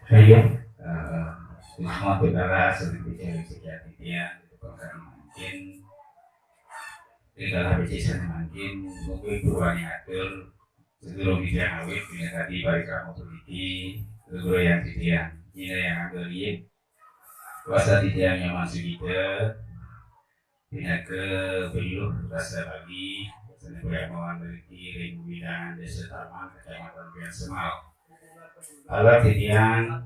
Iya, semua saudara sedikit sejati dia itu kan mungkin tidak habis mungkin mungkin perubahan atur sebelum dia awet punya tadi balik kamu teliti guru yang titian ini yang ambilin kuasa titian yang masuk kita pindah ke Beliau rasa bagi sana banyak mau memiliki ring bidang desa taman kecamatan Pian Semal alat titian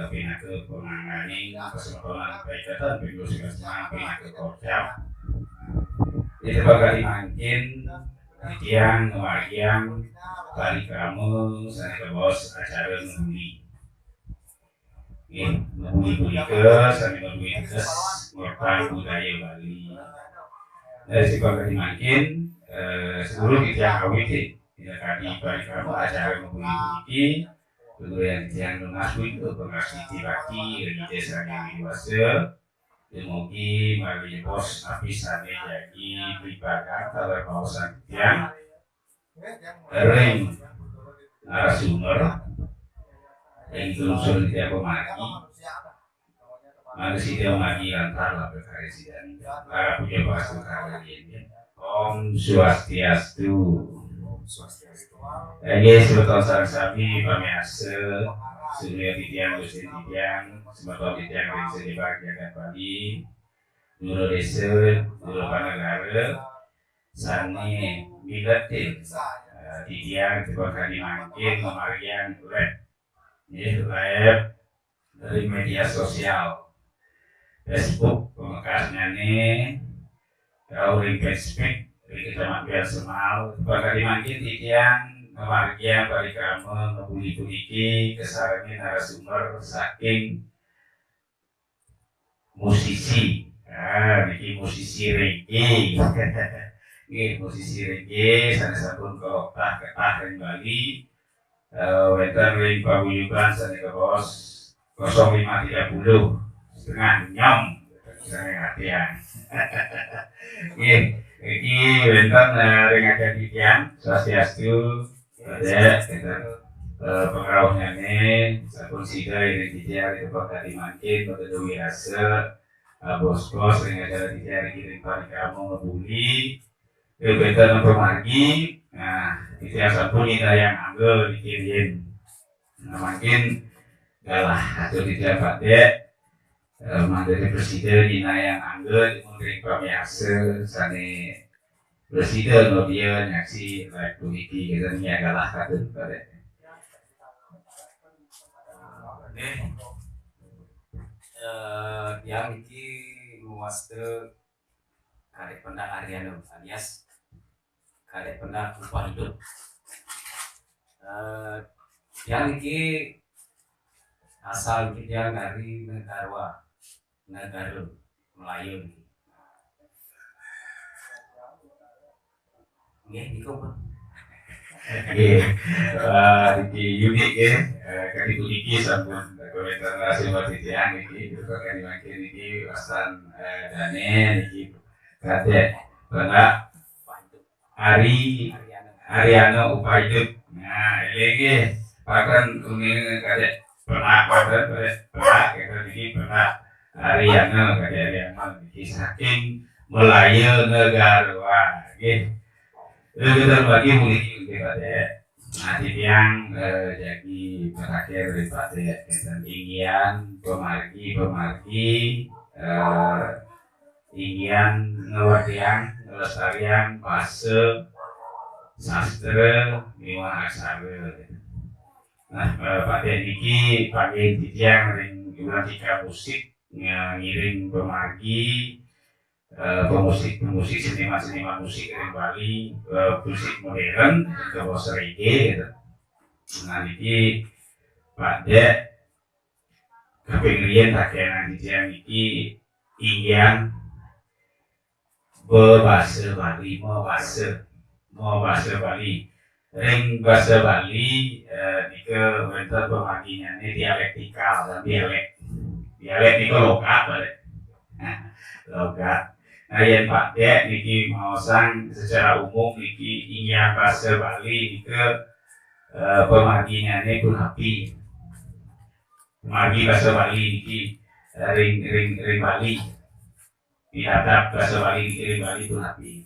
pindah ke penangani kesempatan baikatan Beliau sudah semua pindah ke Kocap itu bakal mungkin titian kemudian balik kamu sana ke bos acara nungguin nungguin ke sana nungguin ke ngorban budaya Bali dari sekolah makin seluruh kita awet tidak kali balik kamu acara nungguin ini dulu yang lunas itu pengasih tibaki dari desa yang dewasa demogi mari bos apisane jadi pribadi kalau kawasan yang ring narasumber yang unsur tidak pemagi manusia pemagi antara berkarya para punya bahasa kalian Om Swastiastu sebetulnya sarang sapi pamiase sudah titian dosen titian sebetulnya titian yang bisa dibagikan pagi dulu desa dulu panegara sani bilatin titian kebakar dimangkin memarian web dari media sosial Facebook pemekasnya nih kalau di Facebook di kecamatan Pian Semal bakal dimangkin titian kemargian balik kamu ngebuli-buliki kesarangnya narasumber saking musisi ini musisi reggae ini musisi reggae sana sabun kalau ketah dan Bali wetan ring paguyuban sana ke bos 0530 setengah nyom sana latihan ini wetan ring aja titian Swastiastu ada pengaruhnya nih sabun sida ini titian itu bakal dimakin bakal biasa bos-bos ring aja titian kirim balik kamu ngebuli betul pemagi, nah itu yang sabun ini yang ambil dikirim, nah makin galah atau tidak pada mandiri presiden ini yang ambil menteri pemiasa, sani presiden lo dia nyaksi like politik kita ni galah kata pada. Yang ini muasnya karek pendak Ariano alias karek pendak upah hidup. Yang ini asal kita dari negara Melayu. Nggih niku Pak. Iki unik ya, kali iki sampun komentar narasumber titian iki kan dimakin iki wasan dane iki kate pendak Ariano upah hidup. Nah, ini bahkan ini kade pernah kita ini pernah Ariano saking Melayu negara gitu. Kita bagi mulai kita nanti yang jadi terakhir daripada ingin pemargi ingin ngelatihan ngelestarian bahasa sastra miwa aksara. Nah, pada ini pakai titian ring gimnastika musik ngiring pemargi pemusik seniman musik dari Bali musik modern ke bahasa reggae gitu. Nah ini pada kepengirian takian titian ini ingin berbahasa Bali mau bahasa Bali ring bahasa Bali ke bentuk pemaginya ini dialektikal dan dialek itu logat yang Pak Dek niki mau sang secara umum niki ingin bahasa Bali ke pemaginya ini pun api Margi bahasa Bali iki ring Bali. Dihadap bahasa Bali ring Bali itu nabi.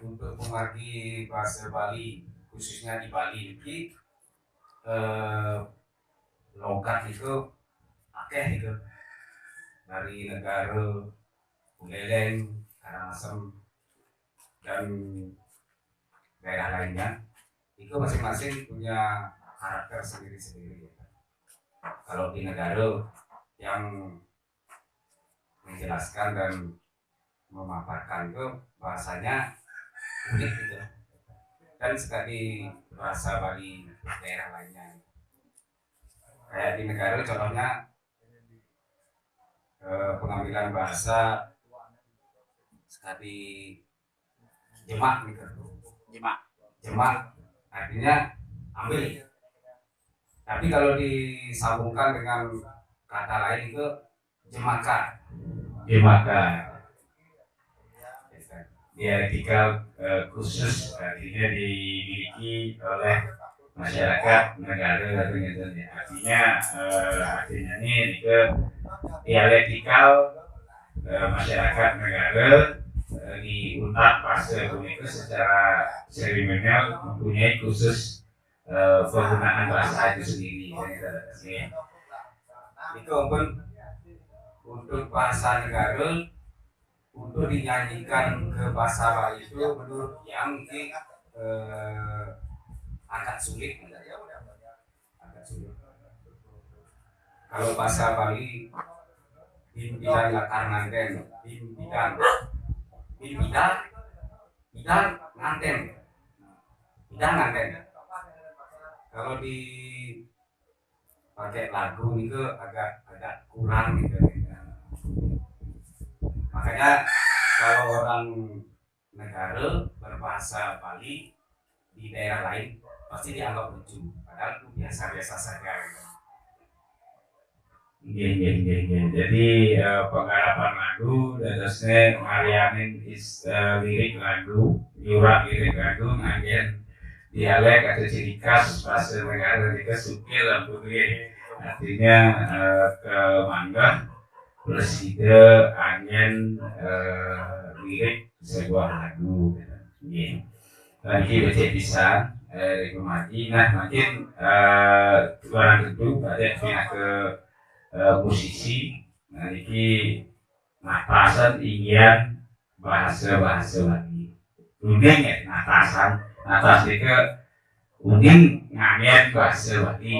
Untuk pemargi bahasa Bali khususnya di Bali ini logat itu akeh gitu dari negara Buleleng, Karangasem dan daerah lainnya itu masing-masing punya karakter sendiri-sendiri. Kalau di negara yang menjelaskan dan memaparkan itu bahasanya unik gitu, dan sekali bahasa Bali daerah lainnya kayak di negara contohnya pengambilan bahasa sekali jemak gitu, jemak artinya ambil, tapi kalau disambungkan dengan kata lain itu jemaka. Dialektikal khusus artinya dimiliki oleh masyarakat negara artinya ini ke dialektikal masyarakat negara di untak fase itu secara seremonial mempunyai khusus penggunaan bahasa itu sendiri. Itu pun untuk bahasa negara untuk dinyanyikan ke bahasa Bali itu menurut yang ini agak sulit. Kalau bahasa Bali pimpinan lakar nanten, pimpinan nganten. Kalau di pakai lagu itu agak kurang gitu. Makanya kalau orang negara berbahasa Bali di daerah lain pasti dianggap lucu, padahal itu biasa-biasa saja. Jadi penggarapan lagu dadosnya ngarianin lirik lagu, yurak lirik lagu ngagen dialek atau ciri khas bahasa negara kita sukil dan putih, artinya ke mangga preside angin lirik sebuah lagu. Lagi baca bisa rekomendasi. Nah makin orang tentu ada pihak ke musisi. Nah ini natasan ingin bahasa lagi. Undang ya natas itu undang ngamen bahasa Bali.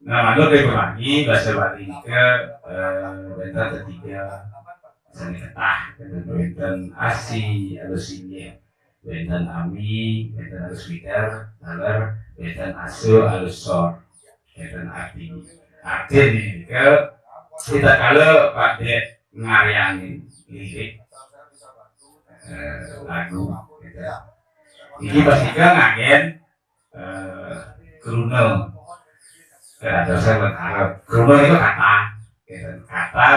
Nah, manut rekomendasi bahasa Bali ke bentar ketiga seni ketah, bentar asi, alus inggih, bentar ami, bentar alus wider, taler, bentar asu, alus sor, bentar arti ini ke kita kalau pakai ngarianin lirik lagu, ini pasti kan ngagen krunel. Dasar berharap krunel itu kata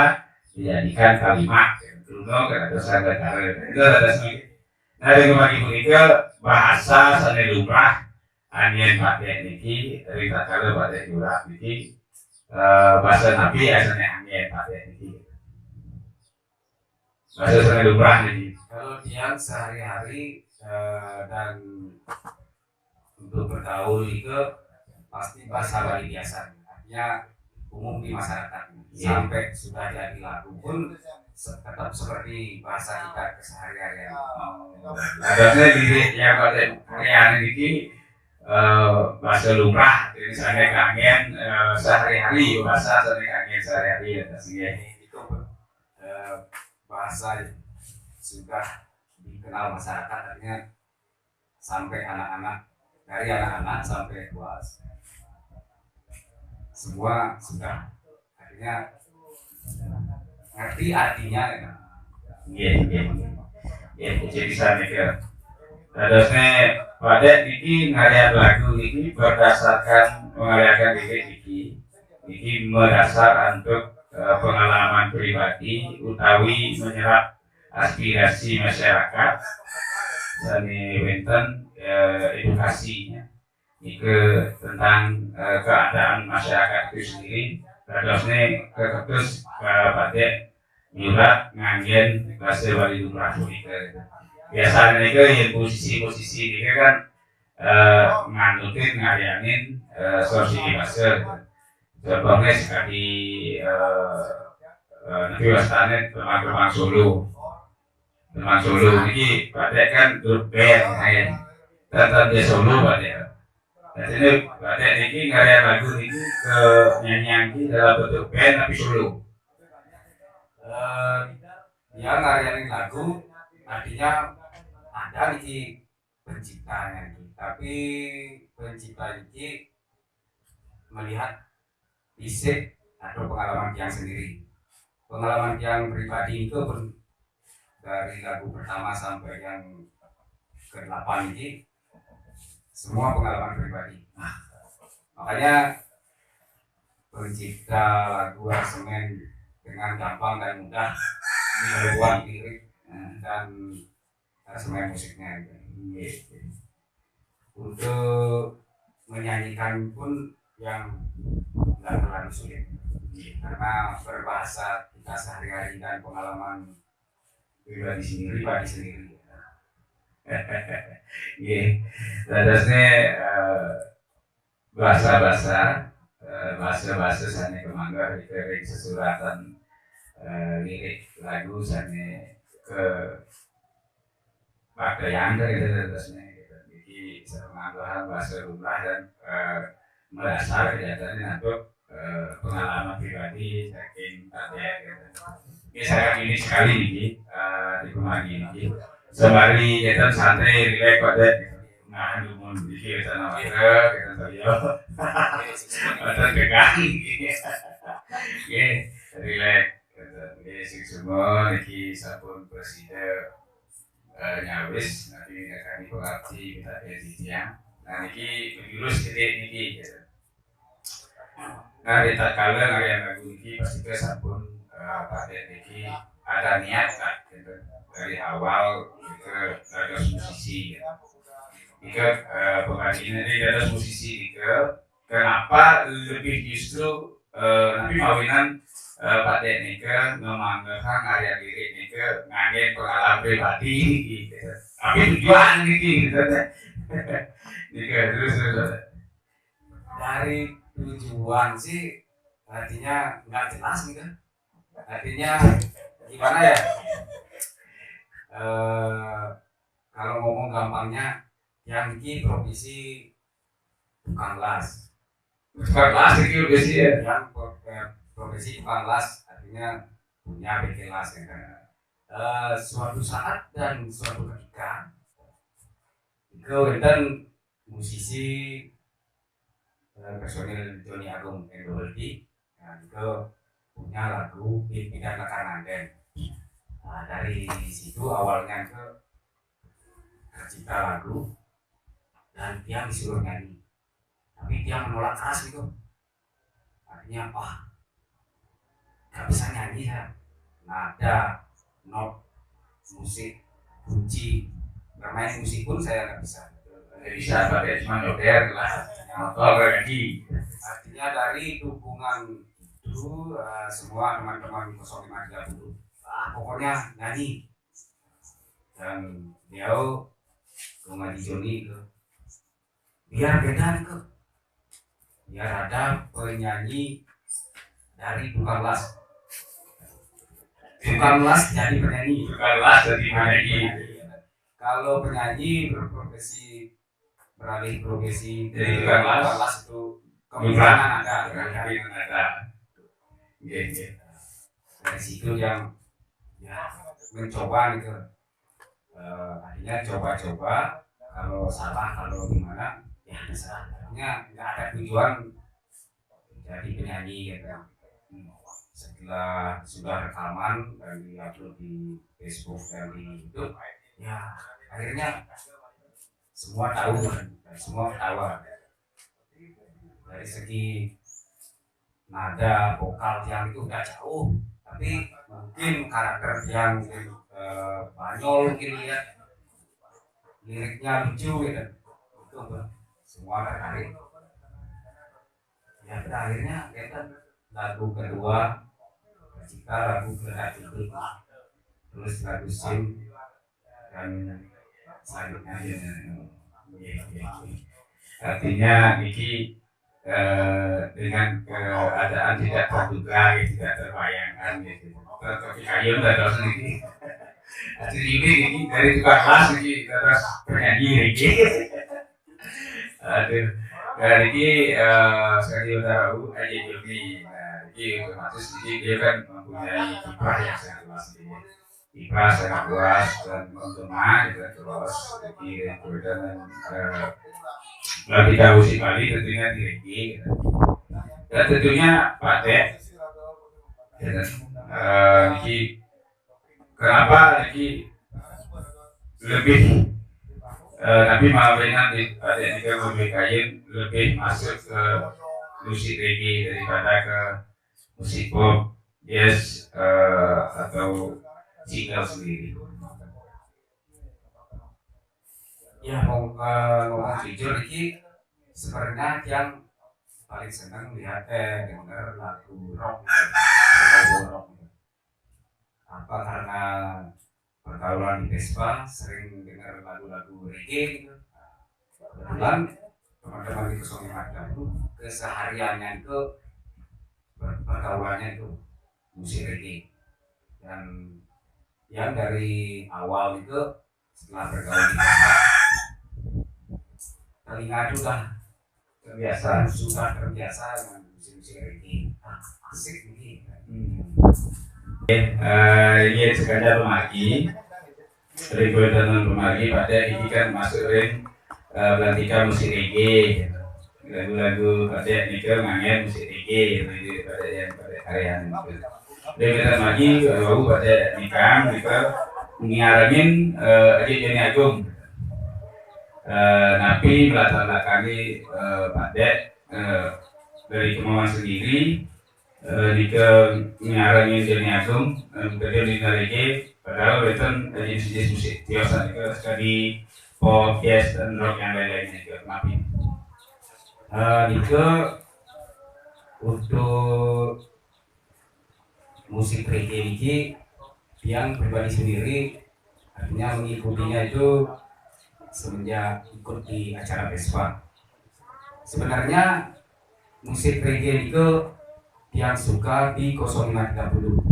dijadikan kalimat. Krunel dasar berharap itu ada sedikit. Nah dengan begitu bahasa seni lumrah angin pakai niki cerita kalau pakai jurah niki bahasa nabi asalnya angin pakai niki bahasa seni lumrah niki. Kalau dia sehari-hari dan untuk bergaul itu pasti bahasa Bali biasa, artinya umum di masyarakat. Sampai sudah jadi lagu pun tetap seperti bahasa kita keseharian. Adanya lirik yang pada hari ini bahasa lumrah, misalnya kangen sehari-hari bahasa kangen sehari-hari itu bahasa sudah dikenal masyarakat, artinya sampai anak-anak, dari anak-anak sampai tua semua sudah artinya ngerti artinya ya. Jadi saya mikir terusnya pada ini ngarian lagu ini berdasarkan mengariakan ini mendasar untuk pengalaman pribadi utawi menyerap aspirasi masyarakat dan wenten edukasinya. tentang keadaan masyarakat itu sendiri. Terusnya terus pada nyurat nganggen bahasa Bali Lumrah biasanya itu yang posisi ini kan nganutin ngarianin sorsi bahasa contohnya sekali nanti wastane teman-teman Solo ini pada kan grup band dan dia Solo pada jadi pada ini ngarian lagu ini ke nyanyian ini dalam bentuk band tapi solo. Dia ngarianin lagu artinya ada nih penciptanya nih, tapi pencipta ini melihat fisik atau pengalaman yang sendiri, pengalaman yang pribadi itu dari lagu pertama sampai yang ke-8 ini semua pengalaman pribadi. Makanya pencipta lagu aransemen dengan gampang dan mudah membuat lirik dan aransemen musiknya. Untuk menyanyikan pun yang tidak terlalu sulit karena berbahasa kita sehari-hari dan pengalaman pribadi sendiri. Terusnya bahasa sana kemangga dari sesuratan lirik lagu sana ke pakaian dari terusnya jadi penganggaran bahasa lumrah dan merasa kejadiannya untuk pengalaman pribadi saking tadi ini sangat ini sekali ini di pemagi ini sembari kita santai rileks pada nah dumun dikir sana kita saya ada kegang ya rileks sing semua iki sampun presiden nyawis nanti akan dipengabdi kita edisinya nah niki jurus titik niki nah di tatkala ngarian lagu niki pasti ke sampun pada niki ada niat kan gitu. Dari awal ke ada musisi jika pengajian ini ada musisi jika kenapa lebih justru nanti mawinan Pak Dek Nika memanggakan karya lirik Nika ngangin pengalaman pribadi gitu. Tapi tujuan gitu Nika terus dari tujuan sih artinya nggak jelas gitu, artinya gimana ya, kalau ngomong gampangnya yang ini profesi tukang las itu udah sih ya yang profesi tukang las artinya punya bikin las ya kan. Suatu saat dan suatu ketika itu musisi personil Joni Agung Endowaldi yang itu punya lagu Pimpinan Lekar Nanden. Nah, dari situ awalnya ke tercipta lagu dan dia disuruh nyanyi, tapi dia menolak keras gitu. Artinya wah gak bisa nyanyi ya, nada, not, musik, kunci, bermain musik pun saya gak bisa. bisa pakai cuma nyoder lah motor lagi Artinya dari dukungan itu semua teman-teman 0530 pokoknya nyanyi dan dia ke ngaji Joni ke biar beda ke biar ada penyanyi dari tukang las jadi penyanyi kalau penyanyi beralih profesi Jadi tukang tukang las itu kemungkinan ada dari situ yang ya mencoba gitu, akhirnya coba-coba kalau salah kalau gimana ya terserah, artinya nggak ada tujuan jadi penyanyi gitu. Setelah sudah rekaman dan diupload di Facebook dan di YouTube ya akhirnya semua tahu dan semua ketawa dari segi nada vokal yang itu udah jauh, tapi mungkin karakter yang banyol mungkin ya liriknya lucu gitu itu semua tertarik. Ya pada akhirnya kita lagu kedua kita lagu kedua terus lagu sim dan selanjutnya artinya Niki dengan keadaan tidak terduga, tidak terbayangkan gitu. Tapi kayu nggak terus Niki. Jadi ini dari tukang las Niki terus penyanyi Niki. Aduh, Niki sekali tahu aja Joni. Niki otomatis Niki dia kan mempunyai kiprah yang sangat luas ini. Kiprah sangat luas dan menggema juga terus. Niki kemudian ketika musik Bali tentunya tinggi dan tentunya Pak Dek Niki kenapa Niki lebih tapi malah di Pak Dek Niki lebih kain lebih masuk ke musik reggae daripada ke musik pop yes atau single sendiri. Ya ngomong jujur ini sebenarnya yang paling senang lihat dengar lagu rock, apa karena pergaulan di Vespa sering dengar lagu-lagu reggae gitu. Kebetulan teman-teman di 05 itu kesehariannya itu pergaulannya itu musik reggae dan yang dari awal itu setelah bergaul di Vespa telinga sudah terbiasa dengan musik-musik reggae. Asik nih. Ini sekadar pemagi, ribuan pemagi pada ini kan masuk ring pelantikan musik reggae, lagu-lagu pada ini kan ngangen musik reggae, jadi pada yang pada karyan. Ribuan pemagi lagu pada nikah, kita menyiarangin aja Joni Agung. Napi melatar belakangi Pak Dek dari kemauan sendiri jika mengarangin Joni Agung kerja di reggae padahal itu jenis musik tiosan itu sekali pop, jazz dan rock yang lain-lainnya juga Napi jika untuk musik reggae ini yang pribadi sendiri artinya mengikutinya itu semenjak ikut di acara Vespa. Sebenarnya musik reggae itu yang suka di 0530.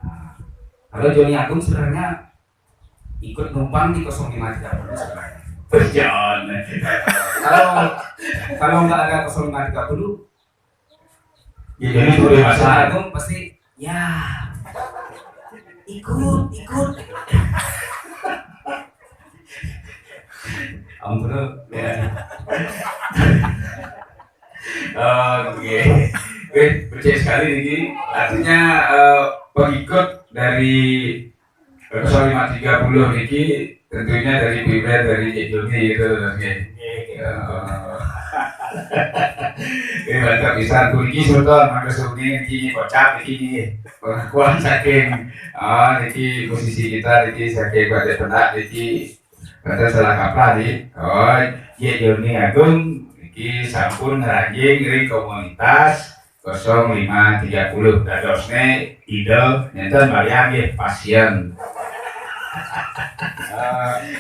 Nah, kalau Joni Agung sebenarnya ikut numpang di 0530 sebenarnya. Berjalan. Kalau nggak ada 0530, Ya Joni boleh Joni masalah. Agung pasti ya ikut. Ampun ya. Oke, percaya sekali ini artinya pengikut dari 0530 ini tentunya dari Bibel dari Cik Joni itu oke. Ini mantap bisa kunci sultan maka sungai ini kocak ini pengakuan saking ini posisi kita ini saking pada penak ini kata salah kaprah nih Cik Joni Agung ini sampun ranjing dari komunitas 0530 dadosnya ide nenten bayang ya pasien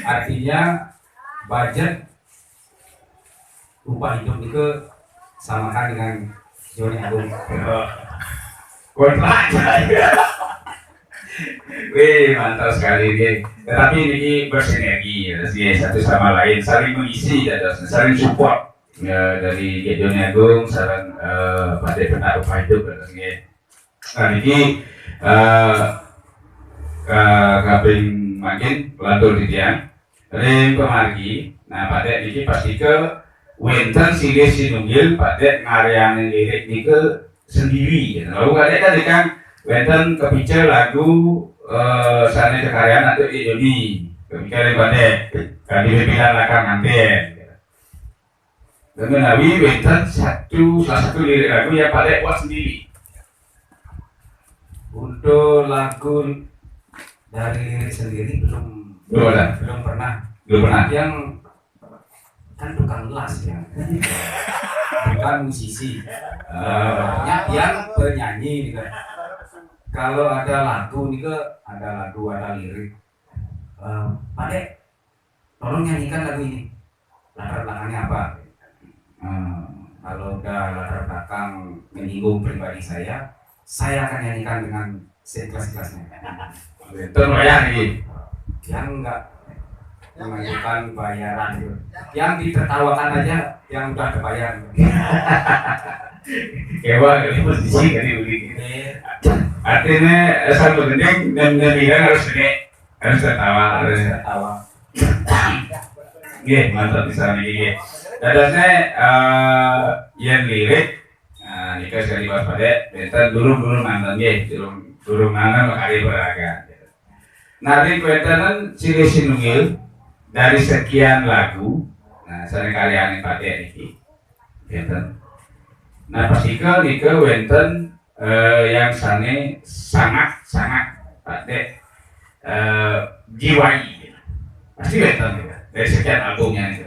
artinya budget upah hidup itu samakan dengan Joni Agung. kontrak wih mantap sekali nih. Tetapi ini bersinergi ya, satu sama lain saling mengisi ya, saling support ya, dari Joni Agung saran pada penak upah hidup ya. Nah ini kaping makin pelantur di tiang ring pemargi. Nah pada ini pasti ke Wenten silih sinunggil pada ngaryani lirik ini ke sendiri ya. Lalu kadang kan Wenten kepicu lagu sana kekaryaan atau Joni kepicu daripada kan dibilang lakang nganten dengan Nabi Wenten salah satu lirik lagu yang pada buat sendiri. Untuk lagu dari lirik sendiri belum pernah. Belum pernah. Yang kan tukang las ya, bukan musisi. Yang penyanyi nih kan. Kalau ada lagu nih ada lirik. Pak Dek, tolong nyanyikan lagu ini. Latar belakangnya apa? Kalau udah latar belakang menyinggung pribadi saya akan nyanyikan dengan seikhlas-ikhlasnya. Terbayar nih. Yang enggak mengajukan bayaran gitu. Yang ditertawakan aja yang udah terbayar. Kewa kali posisi kali begini. Artinya satu penting dan harus gede, harus tertawa. Gih, mantap misalnya gih. Dadasnya yang lirik, nikah sekali waspada. Kita dulu nonton gih, dulu nonton kali beraga. Nanti kuetanan ciri sinungil dari sekian lagu, nah sering kalian pakai ini, wenten. Nah pasika nika wenten yang sange sangat pakai jiwai, pasti wenten dari sekian albumnya itu.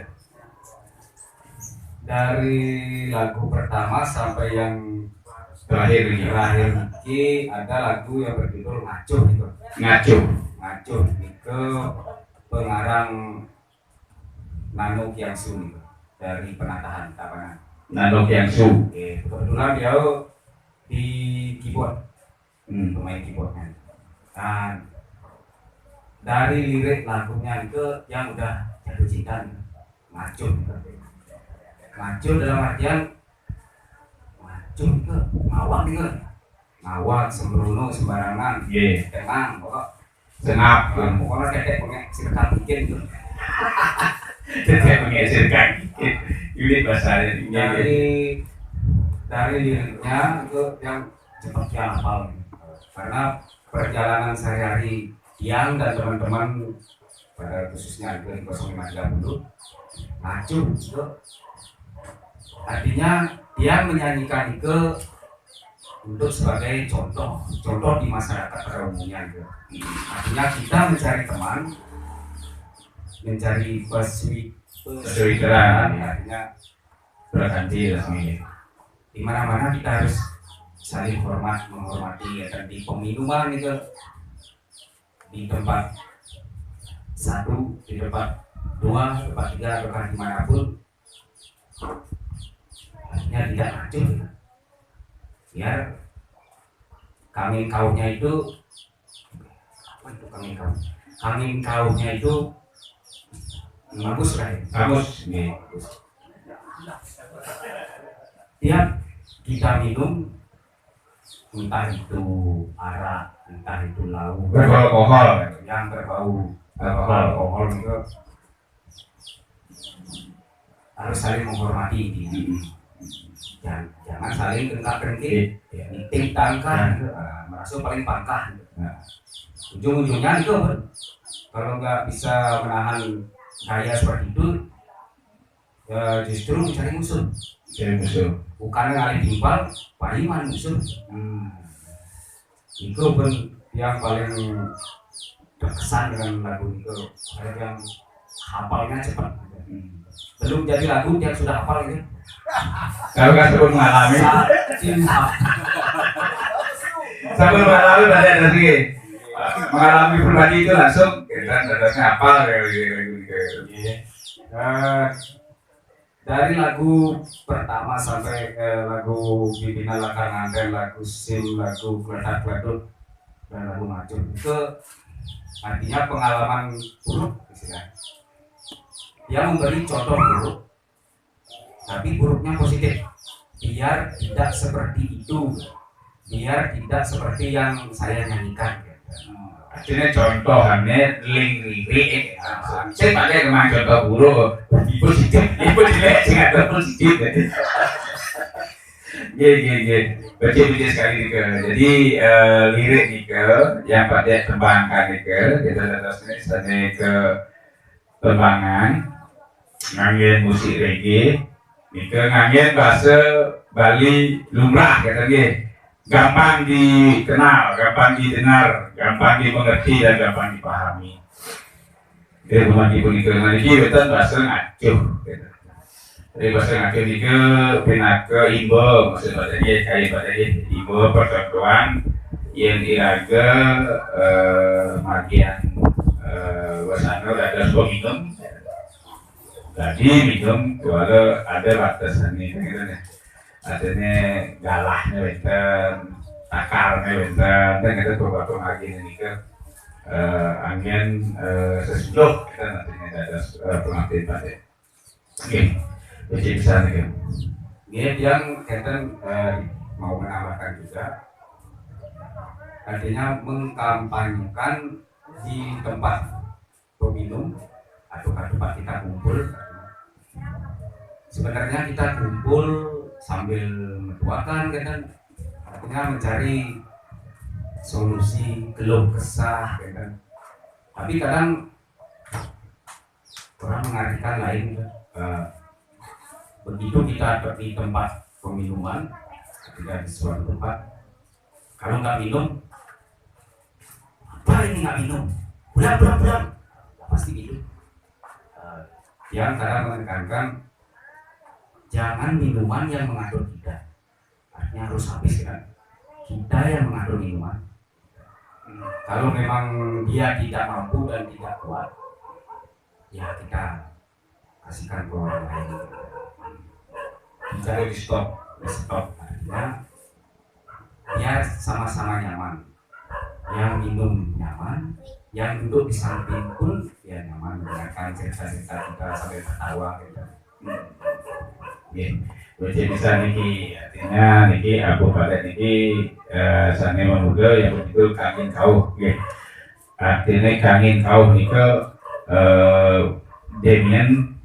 Dari lagu pertama sampai yang terakhir ini ada lagu yang berjudul Ngacuh ke pengarang Nano Kiangsu dari Penatahan Tabanan. Nano Kiangsu. Kebetulan dia di keyboard, pemain keyboardnya. Dan dari lirik lagunya itu yang udah jatuh cinta, ngacuh dalam artian ngacuh itu ngawak sembrono sembarangan, tenang pokok. Senap, pokoknya dedek pakai sirkan bikin gitu. Dedek pakai sirkan bikin. Ini bahasanya. Dari liriknya itu yang cepat yang hafal. Karena perjalanan sehari-hari yang dan teman-teman pada khususnya di 0530 ngacuh itu artinya dia menyanyikan itu untuk sebagai contoh di masyarakat pada umumnya gitu. Artinya kita mencari teman, mencari persaudaraan, artinya berganti resmi. Di mana-mana kita harus saling menghormati, ya, di peminuman itu, di tempat satu, di tempat dua, tempat tiga, atau dimanapun, artinya tidak acuh. Biar kambing kaunya itu bagus lah ya. Bagus. Tiap kita minum entah itu arak, entah itu lauk beralkohol yang berbau alkohol itu harus saling menghormati jangan saling kengkak-kengkik, nitik tangkah, merasa paling pangkah. Ujung-ujungnya itu kalau nggak bisa menahan gaya seperti itu, justru mencari musuh. Bukannya ngalih timpal, pariman musuh. Itu pun yang paling berkesan dengan lagu itu, yang hafalnya cepat. Belum jadi lagu dia sudah hafal gitu. Kalau kan sebelum mengalami, berarti ada lagi mengalami pribadi itu langsung kita dadasnya hafal dari lagu pertama sampai lagu Pimpinan Lakar Nganten, lagu Sim, lagu Geletak-Geleduk, dan lagu Macun itu artinya pengalaman buruk istilahnya. Dia memberi contoh buruk, tapi buruknya positif. Biar tidak seperti itu, biar tidak seperti yang saya nyanyikan. Artinya contohannya lirik. Saya pakai kemarin contoh buruk, positif, ibu jelek sih nggak positif. Betul sekali jadi lirik yang pakai tembangkan kita datangnya ke tembangan. Ngangin musik reggae, ngangin bahasa Bali lumrah katanya, gampang dikenal, gampang didengar, gampang dimengerti dan gampang dipahami. Jadi rumah ibu ini betul bahasa ngacuh. Dari bahasa ngakin ke pindah ke imbo maksud badannya kali badannya imbo percontohan yang iraga magian wasana ada sebuah minum jadi minum kalau ada batasannya gitu ya adanya galahnya benten takarnya benten dan kita beberapa magian ini ke angin sesudah kita nantinya ada pengertian pada oke. Jadi bisa nih, Ini yang kita mau menambahkan juga, artinya mengkampanyekan di tempat peminum atau tempat kita kumpul. Sebenarnya kita kumpul sambil mendoakan, kan? Artinya mencari solusi keluh kesah, kan? Tapi kadang orang mengartikan lain. Begitu kita di tempat peminuman, ketika di suatu tempat, kalau nggak minum, apa ini nggak minum? Pulang, pasti gitu. Yang kadang menekankan jangan minuman yang mengatur kita, artinya harus habis kan? Kita yang mengatur minuman. Kalau memang dia tidak mampu dan tidak kuat, ya kita kasihkan ke orang lain. Mencari di stop, artinya dia sama-sama nyaman. Yang minum nyaman, yang duduk di samping pun ya nyaman mendengarkan cerita-cerita kita sambil tertawa gitu. Jadi bisa niki artinya niki aku pada niki sana memuda yang begitu kangin kau, artinya kangin kau nike demian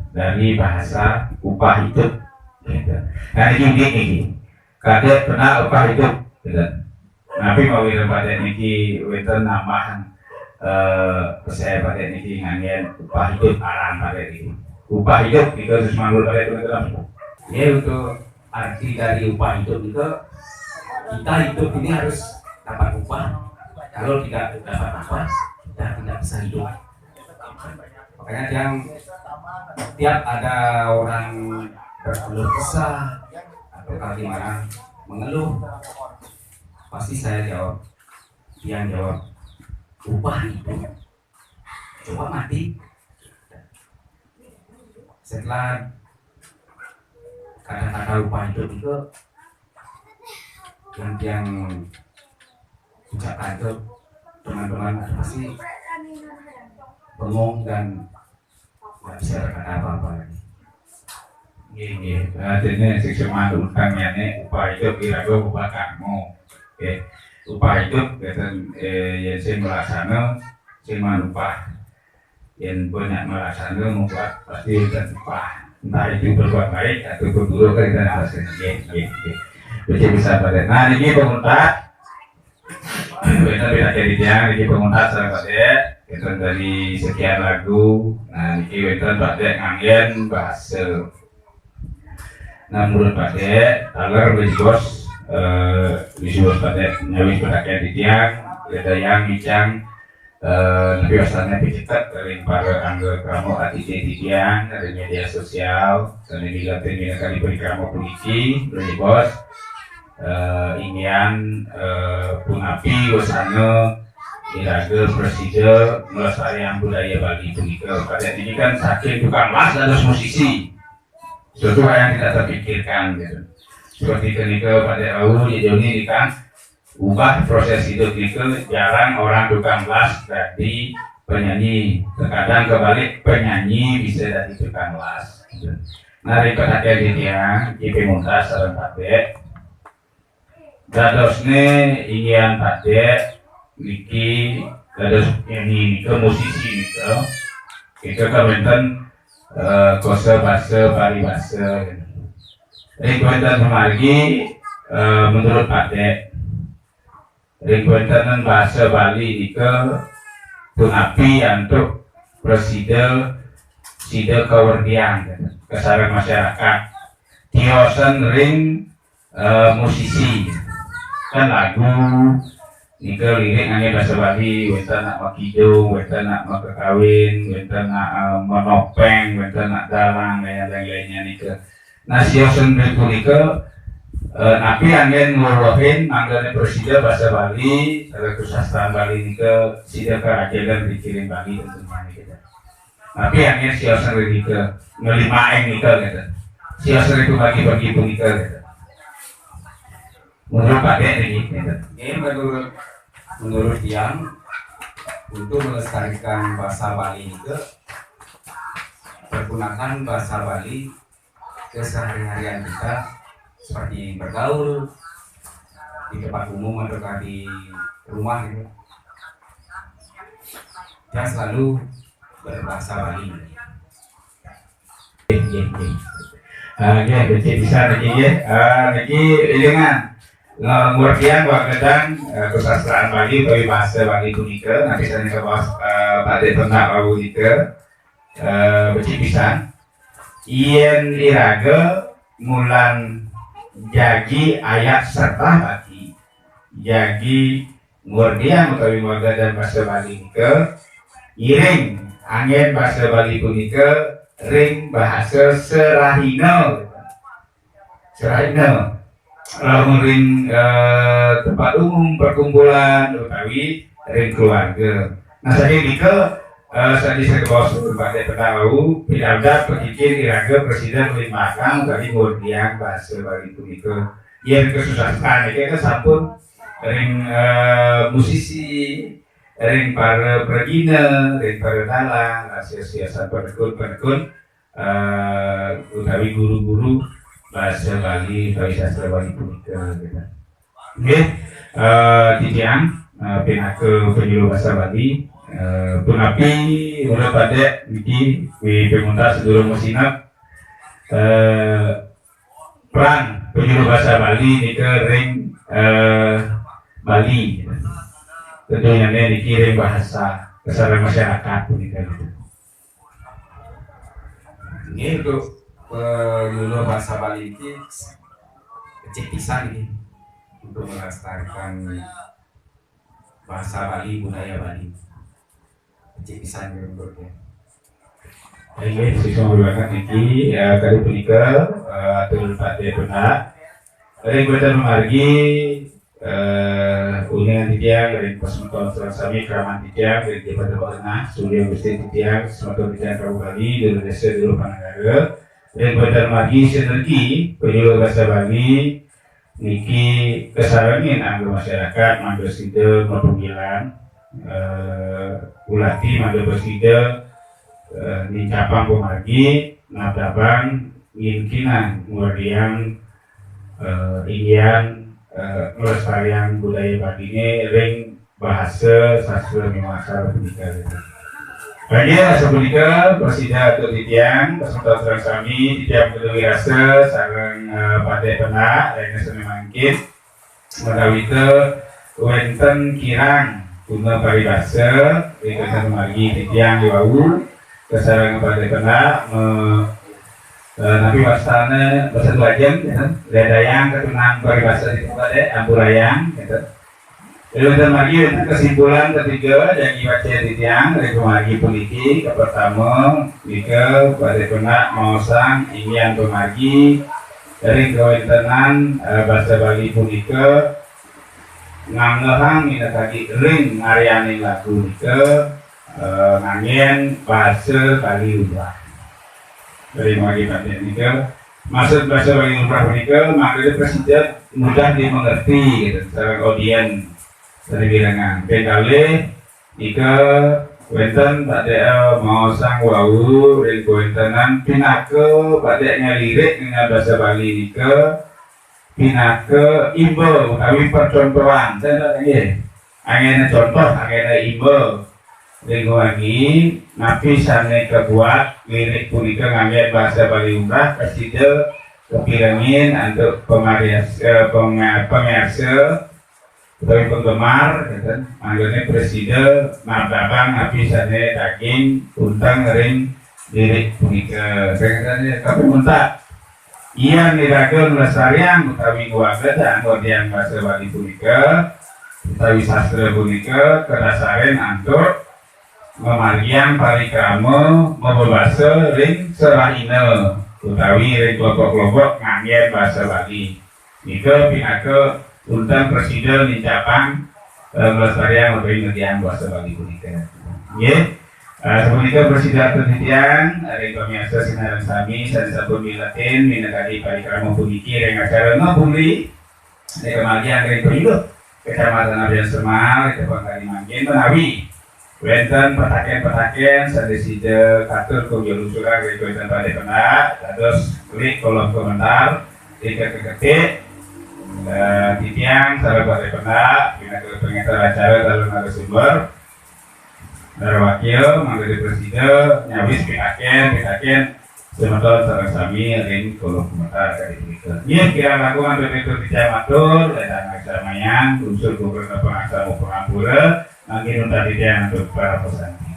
dari bahasa upah hidup. Nah ini kadang pernah upah hidup. Tapi mau kita pada niki weton nambahan saya pada niki ngangen upah hidup alam pada niki. Upah hidup itu sesuatu pada itu dalam. Ya untuk arti dari upah hidup itu kita hidup ini harus dapat upah. Kalau tidak dapat upah kita tidak bisa hidup. Makanya yang tiap ada orang berkeluh kesah atau bagaimana mengeluh, pasti saya jawab, dia jawab upah itu coba mati. Setelah kata-kata upah hidup itu yang ucapkan itu teman-teman pasti bengong dan nggak bisa berkata apa-apa lagi. Artinya siksa utangnya upah hidup kira-kira upah kamu, upah hidup yang saya melaksana, saya upah yang banyak melaksana membuat pasti upah, entah itu berbuat baik atau berburuk kita hasilnya, jadi bisa pada. Nah ini penguntat, kita bisa jadi dia, ini penguntat sahabat ya. Kita dari sekian lagu, nah ini kita pada ngangen bahasa. Nah menurut pada, agar bos pada nyawis pada di tiang, ada yang bincang, tapi asalnya dicetak dari para anggota kamu ATC di tiang, dari media sosial, dan ini dilakukan diberi kamu polisi, dari bos, ingin punapi wasana Iraga Presiden melestarikan budaya Bali begitu. Pada ini kan saking tukang las dan musisi, sesuatu yang tidak terpikirkan gitu. Seperti ketika pada awal di dunia ini kan ubah proses hidup itu jarang orang tukang las jadi penyanyi. Terkadang kebalik penyanyi bisa jadi tukang las. Gitu. Nah di perhatian dia IP Muntas sareng Pade. Dadosne ingin Pade niki dados ini ke musisi gitu. Itu kemudian kosa bahasa paribasa. Rekomendasi margi menurut Pade rekomendasi bahasa Bali ke tunapi untuk presiden sida kawardian kesadaran masyarakat tiosan ring musisi kan lagu nika lirik angin bahasa Bali wenten nak makijung, wenten nak makakawin, wenten nak menopeng, wenten nak dalang dan lain-lainnya nika. Nah siosen itu nika napi angin nguruhin anggane presiden bahasa Bali, ada kesastaan Bali nika sida kerajinan dikirim Bali tentunya nika. Tapi angin siosen nika ngelimaeng nika gitu. Siosen itu bagi-bagi pun nika gitu. Menurut Pak Dek ini gitu. Ini menurut yang untuk melestarikan bahasa Bali itu pergunakan bahasa Bali keseharian kita seperti bergaul di tempat umum atau di rumah gitu. Jangan selalu berbahasa Bali. Ya, jadi bisa lagi ya. Lagi dengan pengertian wagadan kesastraan Bali atau bahasa Bali punika nanti saya ke bawah pada tengah Bali punika beci pisan ien iraga mulan jagi ayat serta bagi jagi pengertian atau wagadan bahasa Bali punika iring angin bahasa Bali punika ring bahasa Serahina ring tempat umum perkumpulan utawi ring keluarga. Nah saya dika saya ke bawah tempat pendahulu pidada pekikir iraga presiden melimpahkan tadi murdiang bahasa Bali punika yang kesusahan itu sampun ring musisi ring para pergina ring para dalang asosiasi penekun utawi guru-guru bahasa Bali, bahasa sastra Bali punika gitu. Oke, titiang pinaku penyuluh bahasa Bali punapi ulah pada niki pemuntas sedulur musinap peran penyuluh bahasa Bali nika ring Bali. Tentunya niki ring bahasa kesadaran masyarakat punika gitu. Ini untuk penyuluh bahasa Bali ini kecil pisan ini untuk melestarikan bahasa Bali, budaya Bali. Kecil pisan menurutnya. Baik, siswa berbakat niki kali punika atur pada benak. Dari kita memargi uningan titiang dari Pasmenton Sami Kraman titiang dari Jawa Tengah, Surya Gusti titiang, Pasmenton titiang Kabu Bali, dulu desa dulu Pananggaga. Dan pada magi sinergi penyuluh bahasa Bali niki kesarangin anggota masyarakat manggil sida pembilan ulati manggil bersida di capang pemagi nabdaban inkinan kemudian ingin melestarian budaya Bali ini ring bahasa sastra mimasa pendidikan. Banyak sebenarnya presiden atau titiang peserta kami titiang peduli rasa sarang pada penak dan semangkin menawita wenten kirang guna paribasa dengan lagi titiang di bawah kesarang pada penak nabi wastana bahasa tuajem ledayang ketunan paribasa di tempat ambulayang lalu lagi kesimpulan ketiga yang dibaca di tiang dari pemagi politik pertama jika pada penak mausang ingin pemagi dari kewintenan bahasa Bali punika nganggehang ini tadi ring ariani lagu nika ngangin bahasa Bali ubah dari pemagi pada nika maksud bahasa Bali ubah punika makanya presiden mudah dimengerti gitu secara audien dari bilangan pedale ika wenten pada mau sang wau ring wentenan pinake pada lirik dengan bahasa Bali nika pinake imbo utawi percontohan saya lagi angin contoh angin imbo ring lagi napi sane kebuat lirik punika ngambil bahasa Bali umrah presiden kepilangin untuk pemirsa dari penggemar, anggotanya presiden, martabang, api sana daging, untang, ring, lirik punika. Saya tapi mentak. Ia niraga melestarian utawi keluarga dan kemudian bahasa Bali punika utawi sastra punika kedasaren antuk memargian parikrama mababasa ring seraine utawi ring kelompok-kelompok nganggen basa Bali. Nika pinaka Untan Presiden Nincapang melestarian utawi ngedian basa Bali punika. Nggih. Sepunika Presiden penelitian ring pamiarsa sinaran sami sanesapun milatin minangkani parikrama puniki ring acara ngabuli ning kemargian ring Pringgo Kecamatan Abian Semal Kecamatan Mangkin menawi wenten petaken sadeside katur kunjul usulan ring wenten pada kena dados klik kolom komentar ketik titiang salah pada kena minangka pengetar acara dalam narasumber wakil manggil presiden nyawis pitaken semeton sareng sami ring kolom komentar kali berikut. Ieu kira lakukan begitu dicamatur dan aksamayan unsur gubernur pengaksama pengampura mangkin unta titiang untuk para pesanti.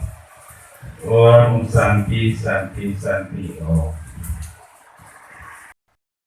Om Santi Santi Santi Om.